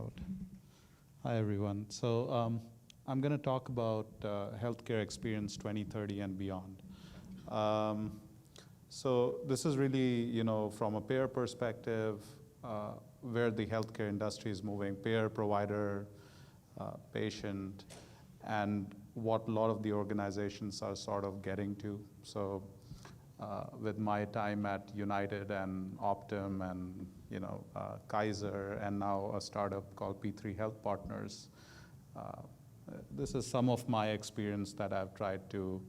out. Hi, everyone. So I'm going to talk about healthcare experience 2030 and beyond. So this is really, from a payer perspective, where the healthcare industry is moving, payer, provider, patient, and what a lot of the organizations are sort of getting to. So with my time at United and Optum and Kaiser, and now a startup called P3 Health Partners, this is some of my experience that I've tried to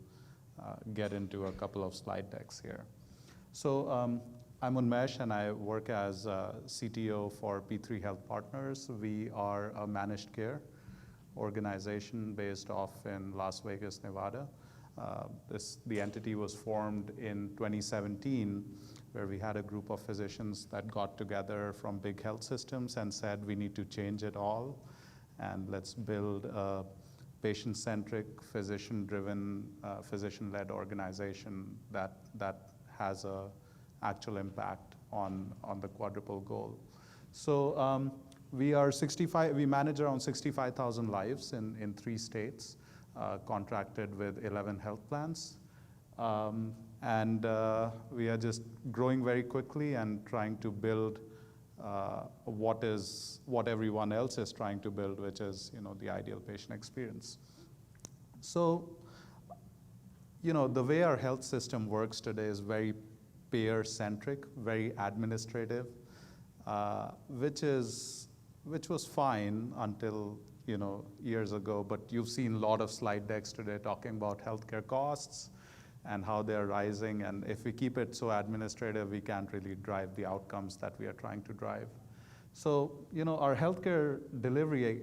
get into a couple of slide decks here. So I'm Unmesh, and I work as CTO for P3 Health Partners. We are a managed care organization based off in Las Vegas, Nevada. The entity was formed in 2017, where we had a group of physicians that got together from big health systems and said, we need to change it all, and let's build a patient-centric, physician-driven, physician-led organization that has a actual impact on the quadruple goal. So we manage around 65,000 lives in 3 states. Contracted with 11 health plans. And we are just growing very quickly and trying to build what everyone else is trying to build, which is the ideal patient experience. So the way our health system works today is very payer-centric, very administrative, which was fine until years ago, but you've seen a lot of slide decks today talking about healthcare costs and how they're rising, and if we keep it so administrative, we can't really drive the outcomes that we are trying to drive. So, our healthcare delivery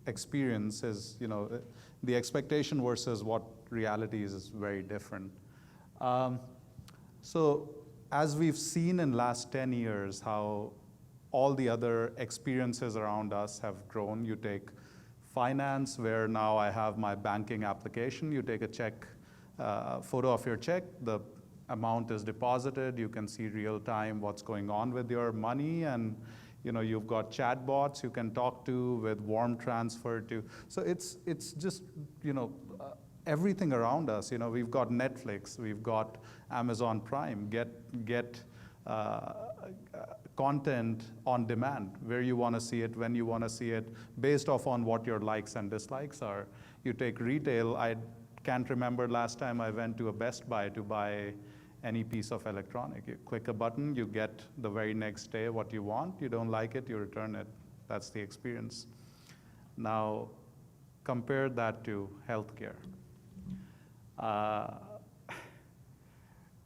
experience is, the expectation versus what reality is very different. So, as we've seen in last 10 years, how all the other experiences around us have grown. You take finance, where now I have my banking application. You take a check, photo of your check, the amount is deposited, you can see real time what's going on with your money, and you've got chat bots you can talk to with warm transfer to. So it's just, everything around us. We've got Netflix, we've got Amazon Prime, get content on demand, where you want to see it, when you want to see it, based off on what your likes and dislikes are. You take retail, I can't remember last time I went to a Best Buy to buy any piece of electronic. You click a button, you get the very next day what you want. You don't like it, you return it. That's the experience. Now, compare that to healthcare.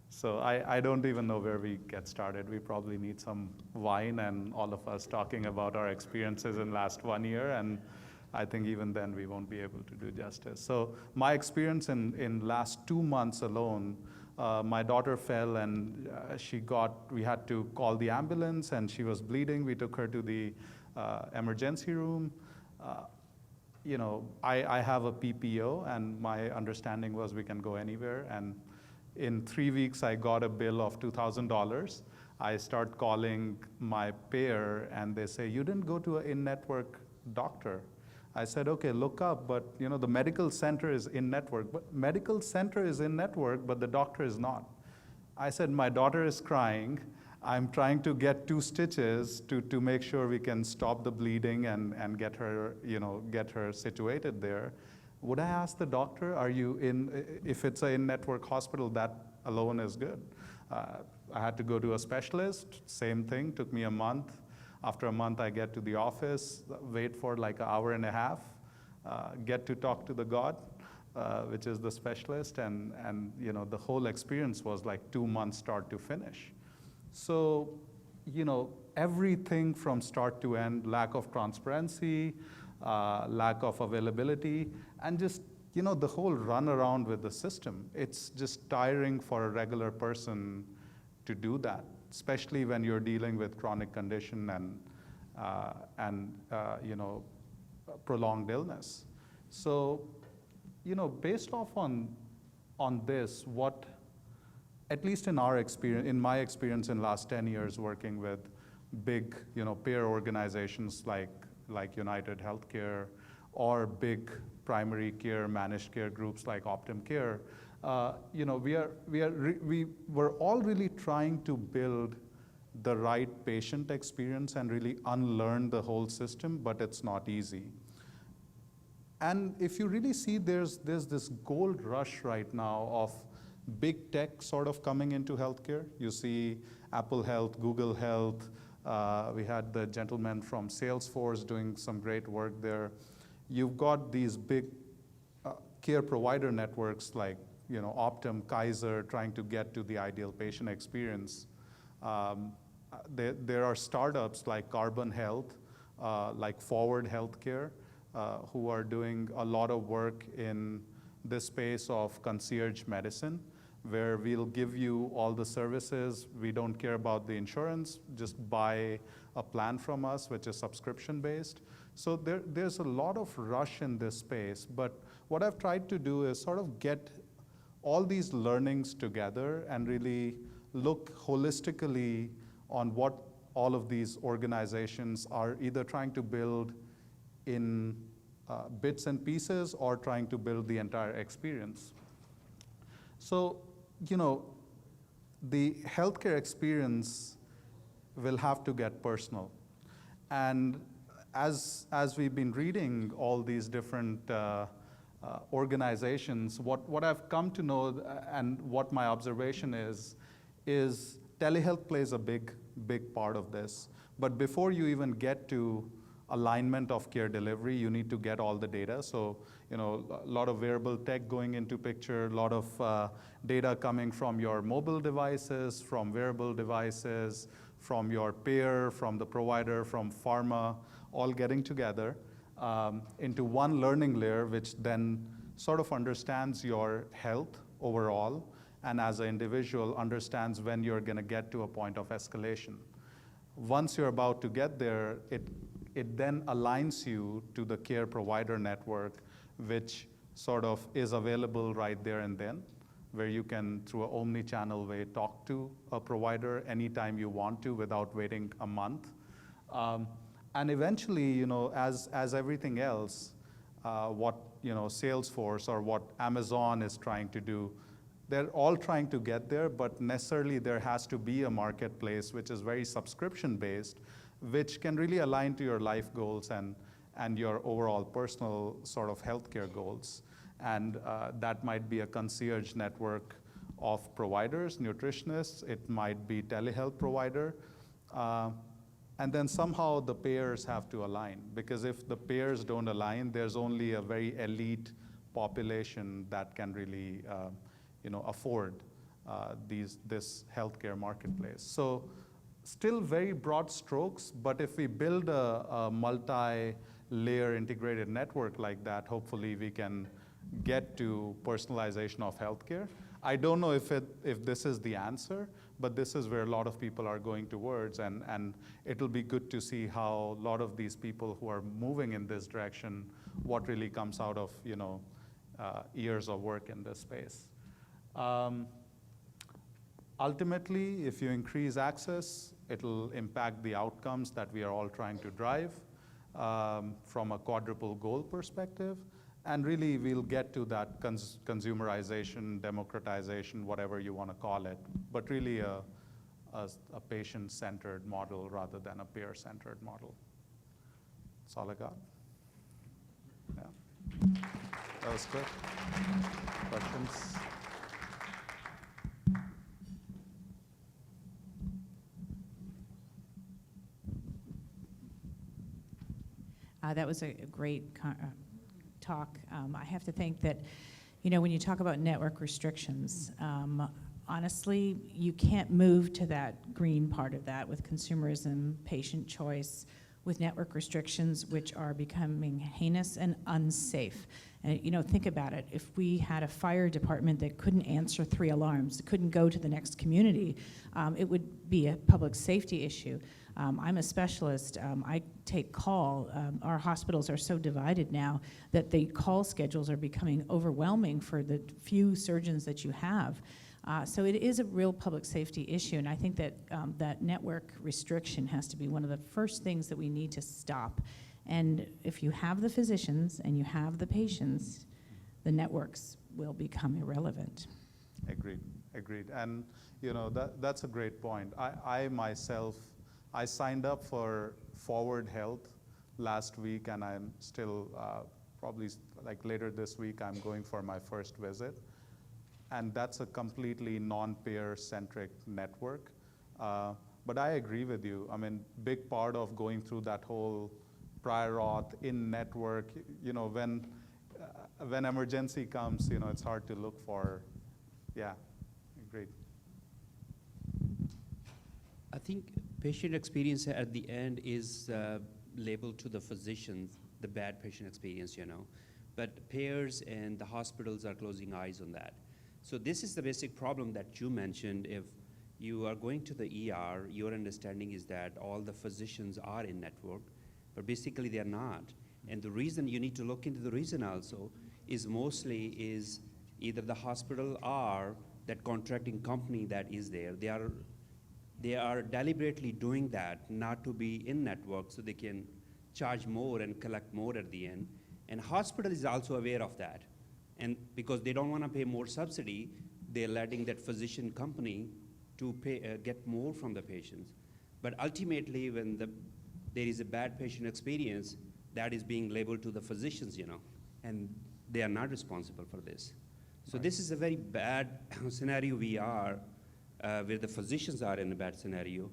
So I don't even know where we get started. We probably need some wine and all of us talking about our experiences in last 1 year, and I think even then we won't be able to do justice. So my experience in last 2 months alone, my daughter fell and we had to call the ambulance, and she was bleeding. We took her to the emergency room. I have a PPO, and my understanding was we can go anywhere, and in 3 weeks, I got a bill of $2,000. I start calling my payer, and they say, you didn't go to an in-network doctor. I said, okay, look up, but the medical center is in-network. But medical center is in-network, but the doctor is not. I said, my daughter is crying. I'm trying to get 2 stitches to make sure we can stop the bleeding and get her situated there. Would I ask the doctor, are you if it's an in-network hospital, that alone is good. I had to go to a specialist, same thing, took me a month. After a month, I get to the office, wait for like an hour and a half, get to talk to the God, which is the specialist, and the whole experience was like 2 months start to finish. So, everything from start to end, lack of transparency, lack of availability, and just the whole run around with the system. It's just tiring for a regular person to do that, especially when you're dealing with chronic condition and prolonged illness. So, based off on this, what, at least in our experience, in my experience in last 10 years working with big, payer organizations like like United Healthcare, or big primary care, managed care groups like Optum Care, we're all really trying to build the right patient experience and really unlearn the whole system, but it's not easy. And if you really see, there's this gold rush right now of big tech sort of coming into healthcare. You see Apple Health, Google Health. We had the gentleman from Salesforce doing some great work there. You've got these big care provider networks like Optum, Kaiser, trying to get to the ideal patient experience. There are startups like Carbon Health, like Forward Healthcare, who are doing a lot of work in this space of concierge medicine, where we'll give you all the services. We don't care about the insurance, just buy a plan from us, which is subscription-based. So there's a lot of rush in this space, but what I've tried to do is sort of get all these learnings together and really look holistically on what all of these organizations are either trying to build in bits and pieces or trying to build the entire experience. So, the healthcare experience will have to get personal. And as we've been reading all these different organizations, what I've come to know and what my observation is telehealth plays a big part of this. But before you even get to alignment of care delivery, you need to get all the data. So, a lot of wearable tech going into picture, a lot of data coming from your mobile devices, from wearable devices, from your payer, from the provider, from pharma, all getting together into one learning layer, which then sort of understands your health overall, and as an individual understands when you're going to get to a point of escalation. Once you're about to get there, it then aligns you to the care provider network, which sort of is available right there and then, where you can, through an omni-channel way, talk to a provider anytime you want to without waiting a month. And eventually, as everything else, what Salesforce or what Amazon is trying to do, they're all trying to get there, but necessarily there has to be a marketplace which is very subscription-based, which can really align to your life goals and your overall personal sort of healthcare goals. And that might be a concierge network of providers, nutritionists. It might be telehealth provider. And then somehow the payers have to align, because if the payers don't align, there's only a very elite population that can really afford this healthcare marketplace. So still very broad strokes, but if we build a multi-layer integrated network like that, hopefully we can get to personalization of healthcare. I don't know if this is the answer, but this is where a lot of people are going towards, and it'll be good to see how a lot of these people who are moving in this direction, what really comes out of years of work in this space. Ultimately, if you increase access, it'll impact the outcomes that we are all trying to drive from a quadruple goal perspective. And really, we'll get to that consumerization, democratization, whatever you want to call it, but really a patient-centered model rather than a payer-centered model. That's all I got. Yeah. That was good. Questions? That was a great talk. I have to think that, when you talk about network restrictions, honestly, you can't move to that green part of that with consumerism, patient choice, with network restrictions, which are becoming heinous and unsafe. And think about it. If we had a fire department that couldn't answer 3 alarms, couldn't go to the next community, it would be a public safety issue. I'm a specialist. I take call. Our hospitals are so divided now that the call schedules are becoming overwhelming for the few surgeons that you have. So it is a real public safety issue, and I think that that network restriction has to be one of the first things that we need to stop. And if you have the physicians and you have the patients, the networks will become irrelevant. Agreed. And that's a great point. I myself, I signed up for Forward Health last week, and I'm still probably like later this week, I'm going for my first visit. And that's a completely non-payer centric network. But I agree with you. I mean, big part of going through that whole prior auth in network, when emergency comes, it's hard to look for. Yeah, agreed. I think patient experience at the end is labeled to the physicians, the bad patient experience, But payers and the hospitals are closing eyes on that. So this is the basic problem that you mentioned. If you are going to the ER, your understanding is that all the physicians are in network, but basically they're not. And the reason you need to look into the reason also is mostly is either the hospital or that contracting company that is there. They are deliberately doing that not to be in network so they can charge more and collect more at the end. And hospital is also aware of that. And because they don't want to pay more subsidy, they're letting that physician company to pay, get more from the patients. But ultimately, when there is a bad patient experience, that is being labeled to the physicians, and they are not responsible for this. So This is a very bad scenario we are, where the physicians are in a bad scenario,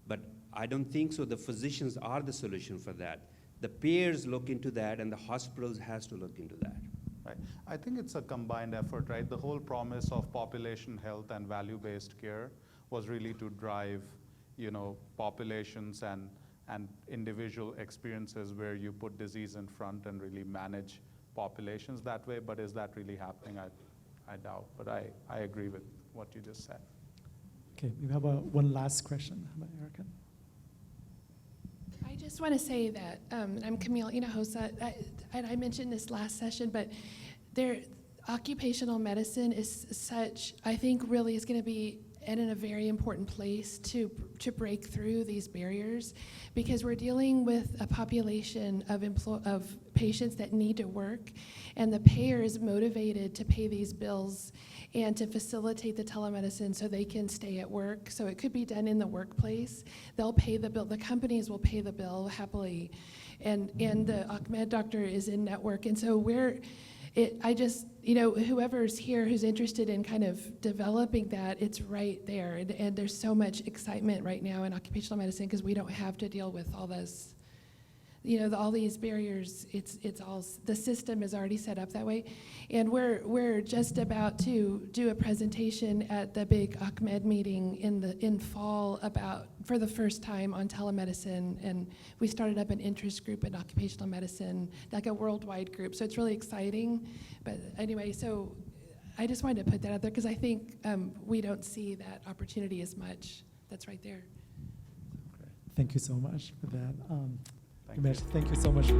but I don't think so the physicians are the solution for that. The payers look into that, and the hospitals has to look into that. Right. I think it's a combined effort, right? The whole promise of population health and value-based care was really to drive, populations and individual experiences where you put disease in front and really manage populations that way. But is that really happening? I doubt. But I agree with what you just said. Okay, we have one last question. How about Erica? I just want to say that I'm Camille Hinojosa, and I mentioned this last session, but occupational medicine is such, I think really is going to be in a very important place to break through these barriers, because we're dealing with a population of patients that need to work, and the payer is motivated to pay these bills and to facilitate the telemedicine so they can stay at work. So it could be done in the workplace. They'll pay the bill. The companies will pay the bill happily, and the Ahmed doctor is in network. And so whoever's here who's interested in kind of developing that, it's right there. And there's so much excitement right now in occupational medicine because we don't have to deal with all this, all these barriers. It's all, the system is already set up that way. And we're just about to do a presentation at the big Ahmed meeting in fall for the first time on telemedicine. And we started up an interest group in occupational medicine, like a worldwide group. So it's really exciting. But anyway, so I just wanted to put that out there because I think we don't see that opportunity as much. That's right there. Thank you so much for that. Thank you. Unmesh, thank you so much.